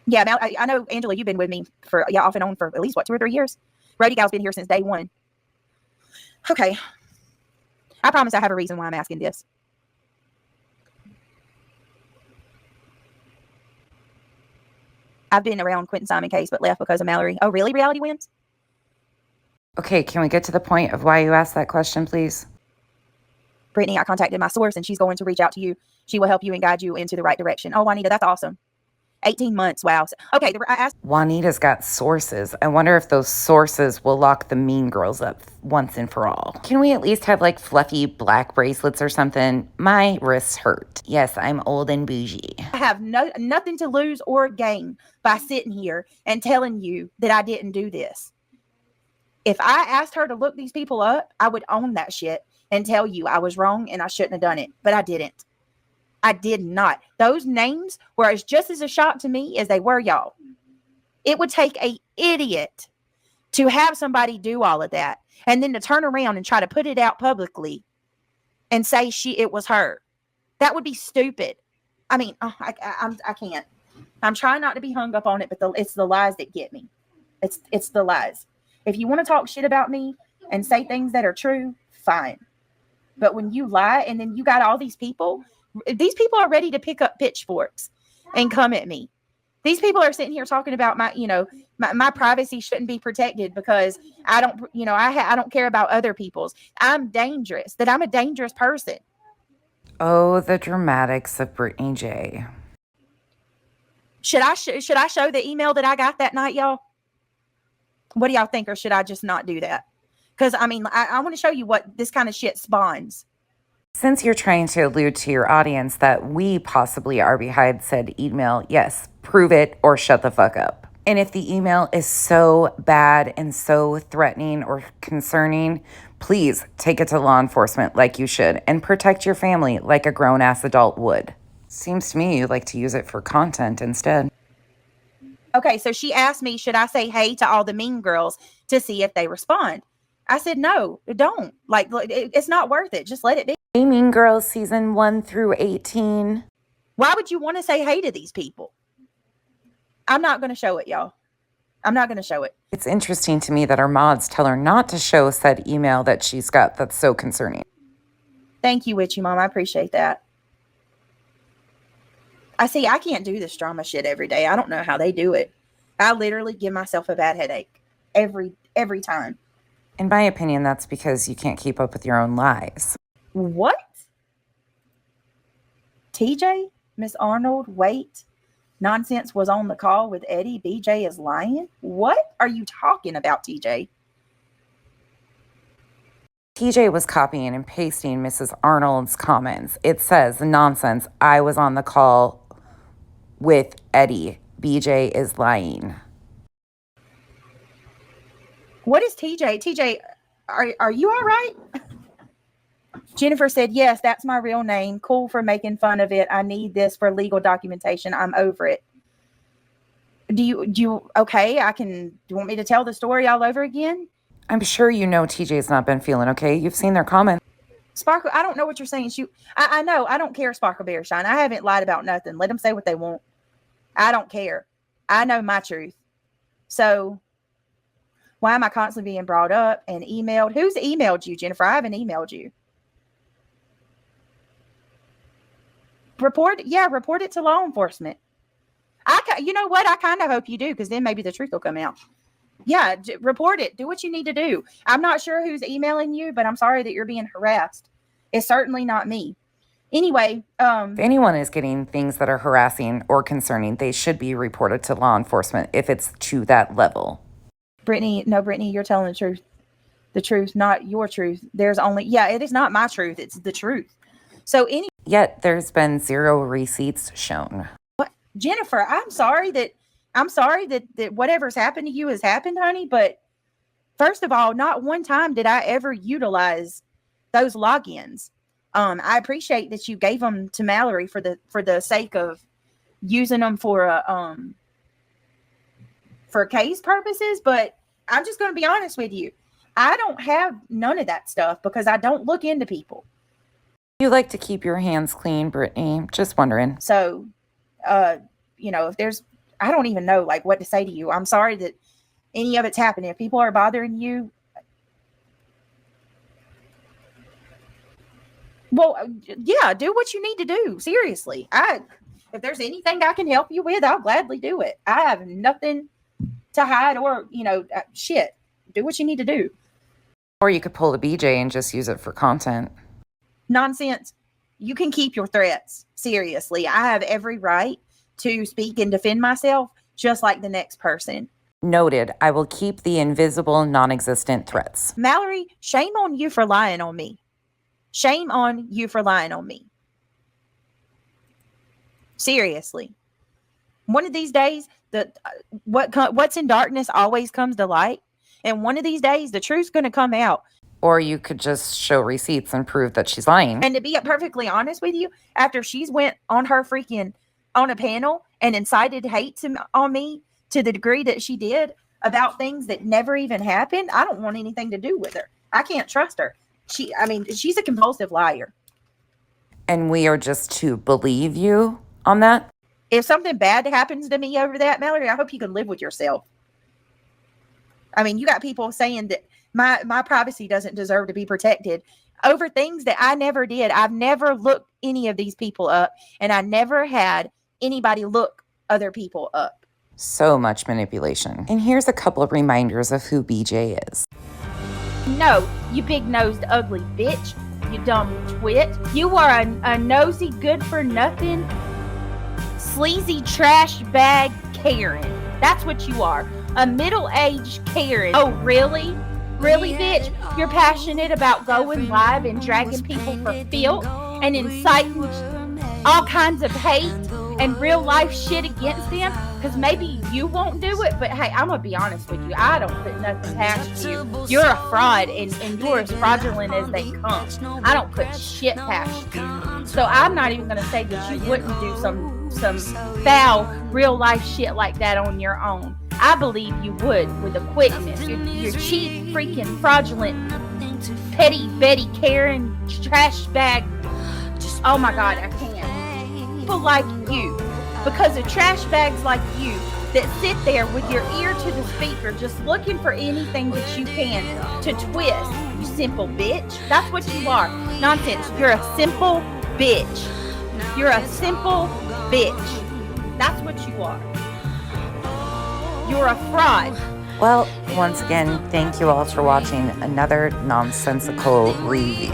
Speaker 1: Yeah, Mal, I know, Angela, you've been with me for, off and on for at least, 2 or 3 years? Rody Gal's been here since day one. Okay. I promise I have a reason why I'm asking this. I've been around Quentin Simon case, but left because of Mallory. Oh, really? Reality wins?
Speaker 2: Okay, can we get to the point of why you asked that question, please?
Speaker 1: Brittany, I contacted my source, and she's going to reach out to you. She will help you and guide you into the right direction. Oh, Juanita, that's awesome. 18 months. Wow. Okay, I asked.
Speaker 2: Juanita's got sources. I wonder if those sources will lock the mean girls up once and for all. Can we at least have like fluffy black bracelets or something? My wrists hurt. Yes, I'm old and bougie.
Speaker 1: I have nothing to lose or gain by sitting here and telling you that I didn't do this. If I asked her to look these people up, I would own that shit and tell you I was wrong and I shouldn't have done it. But I didn't. I did not. Those names were just as a shock to me as they were y'all. It would take an idiot to have somebody do all of that and then to turn around and try to put it out publicly and say it was her. That would be stupid. I mean, I can't. I'm trying not to be hung up on it, but it's the lies that get me. It's the lies. If you want to talk shit about me and say things that are true, fine. But when you lie and then you got all these people are ready to pick up pitchforks and come at me. These people are sitting here talking about my privacy shouldn't be protected because I don't care about other people's. I'm dangerous, that I'm a dangerous person.
Speaker 2: Oh, the dramatics of Brittany J.
Speaker 1: Should I show the email that I got that night, y'all? What do y'all think? Or should I just not do that? Because I want to show you what this kind of shit spawns.
Speaker 2: Since you're trying to allude to your audience that we possibly are behind said email, yes, prove it or shut the fuck up. And if the email is so bad and so threatening or concerning, please take it to law enforcement like you should and protect your family like a grown-ass adult would. Seems to me you'd like to use it for content instead.
Speaker 1: Okay, so she asked me, should I say hey to all the mean girls to see if they respond? I said, no, don't. Like, it's not worth it. Just let it be.
Speaker 2: Hey, Mean Girls, season 1 through 18.
Speaker 1: Why would you want to say hey to these people? I'm not going to show it, y'all. I'm not going to show it.
Speaker 2: It's interesting to me that our mods tell her not to show said email that she's got that's so concerning.
Speaker 1: Thank you, Witchy Mom. I appreciate that. I can't do this drama shit every day. I don't know how they do it. I literally give myself a bad headache every time.
Speaker 2: In my opinion, that's because you can't keep up with your own lies.
Speaker 1: What? TJ? Miss Arnold, wait. Nonsense was on the call with Eddie. BJ is lying? What are you talking about, TJ?
Speaker 2: TJ was copying and pasting Mrs. Arnold's comments. It says, nonsense, I was on the call with Eddie. BJ is lying.
Speaker 1: What is TJ? TJ, are you all right? Jennifer said, yes, that's my real name. Cool for making fun of it. I need this for legal documentation. I'm over it. Do you, okay, do you want me to tell the story all over again?
Speaker 2: I'm sure you know TJ's not been feeling okay. You've seen their comments.
Speaker 1: Sparkle, I don't know what you're saying. I know. I don't care, Sparkle Bear Shine. I haven't lied about nothing. Let them say what they want. I don't care. I know my truth. So why am I constantly being brought up and emailed? Who's emailed you, Jennifer? I haven't emailed you. Report it to law enforcement. You know what? I kind of hope you do, because then maybe the truth will come out. Yeah, report it. Do what you need to do. I'm not sure who's emailing you, but I'm sorry that you're being harassed. It's certainly not me. Anyway,
Speaker 2: if anyone is getting things that are harassing or concerning, they should be reported to law enforcement if it's to that level.
Speaker 1: Brittany, you're telling the truth. The truth, not your truth. It is not my truth. It's the truth.
Speaker 2: Yet there's been 0 receipts shown.
Speaker 1: What? Jennifer, I'm sorry that whatever's happened to you has happened, honey. But first of all, not one time did I ever utilize those logins. I appreciate that you gave them to Mallory for the sake of using them for case purposes. But I'm just going to be honest with you. I don't have none of that stuff because I don't look into people.
Speaker 2: You like to keep your hands clean, Brittany. Just wondering.
Speaker 1: So, if there's, I don't even know what to say to you. I'm sorry that any of it's happening. If people are bothering you, well, yeah, do what you need to do. Seriously. If there's anything I can help you with, I'll gladly do it. I have nothing to hide or, shit. Do what you need to do.
Speaker 2: Or you could pull the BJ and just use it for content.
Speaker 1: Nonsense. You can keep your threats. Seriously. I have every right to speak and defend myself just like the next person.
Speaker 2: Noted. I will keep the invisible, non-existent threats.
Speaker 1: Mallory, shame on you for lying on me. Shame on you for lying on me. Seriously. One of these days, what's in darkness always comes to light. And one of these days, the truth's going to come out.
Speaker 2: Or you could just show receipts and prove that she's lying.
Speaker 1: And to be perfectly honest with you, after she's went on a panel and incited hate on me to the degree that she did about things that never even happened, I don't want anything to do with her. I can't trust her. She's a compulsive liar. And
Speaker 2: we are just to believe you on that?
Speaker 1: If something bad happens to me over that, Mallory, I hope you can live with yourself. You got people saying that my privacy doesn't deserve to be protected over things that I never did. I've never looked any of these people up, and I never had anybody look other people up.
Speaker 2: So much manipulation. And here's a couple of reminders of who BJ is.
Speaker 1: No, you big-nosed ugly bitch. You dumb twit. You are a nosy, good-for-nothing, sleazy trash bag Karen. That's what you are. A middle-aged Karen. Oh, really? Really, bitch? You're passionate about going live and dragging people for filth and inciting all kinds of hate and real life shit against them? Because maybe you won't do it, but hey, I'm going to be honest with you. I don't put nothing past you. You're a fraud, and you're as fraudulent as they come. I don't put shit past you. So I'm not even going to say that you wouldn't do some foul real life shit like that on your own. I believe you would with a quickness. You're cheap, freaking fraudulent, petty Betty Karen trash bag. Oh my God, I can't. People like you, because of trash bags like you that sit there with your ear to the speaker just looking for anything that you can to twist. You simple bitch. That's what you are. Nonsense. You're a simple bitch. You're a simple bitch. That's what you are. You're a fraud.
Speaker 2: Well, once again, thank you all for watching another nonsensical review.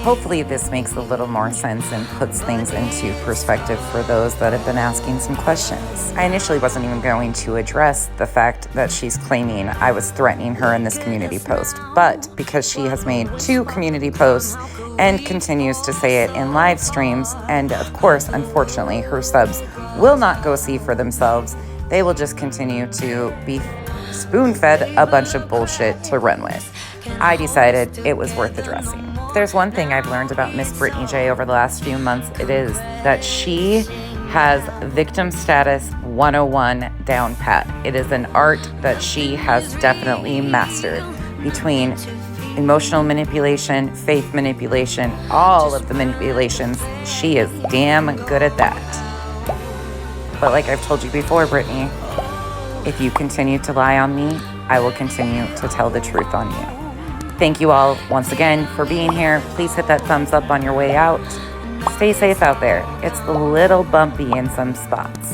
Speaker 2: Hopefully this makes a little more sense and puts things into perspective for those that have been asking some questions. I initially wasn't even going to address the fact that she's claiming I was threatening her in this community post, but because she has made 2 community posts and continues to say it in live streams, and of course, unfortunately, her subs will not go see for themselves, they will just continue to be spoon-fed a bunch of bullshit to run with. I decided it was worth addressing. If there's one thing I've learned about Miss Brittany J over the last few months, it is that she has victim status 101 down pat. It is an art that she has definitely mastered between emotional manipulation, faith manipulation, all of the manipulations. She is damn good at that. But like I've told you before, Brittany, if you continue to lie on me, I will continue to tell the truth on you. Thank you all once again for being here. Please hit that thumbs up on your way out. Stay safe out there. It's a little bumpy in some spots.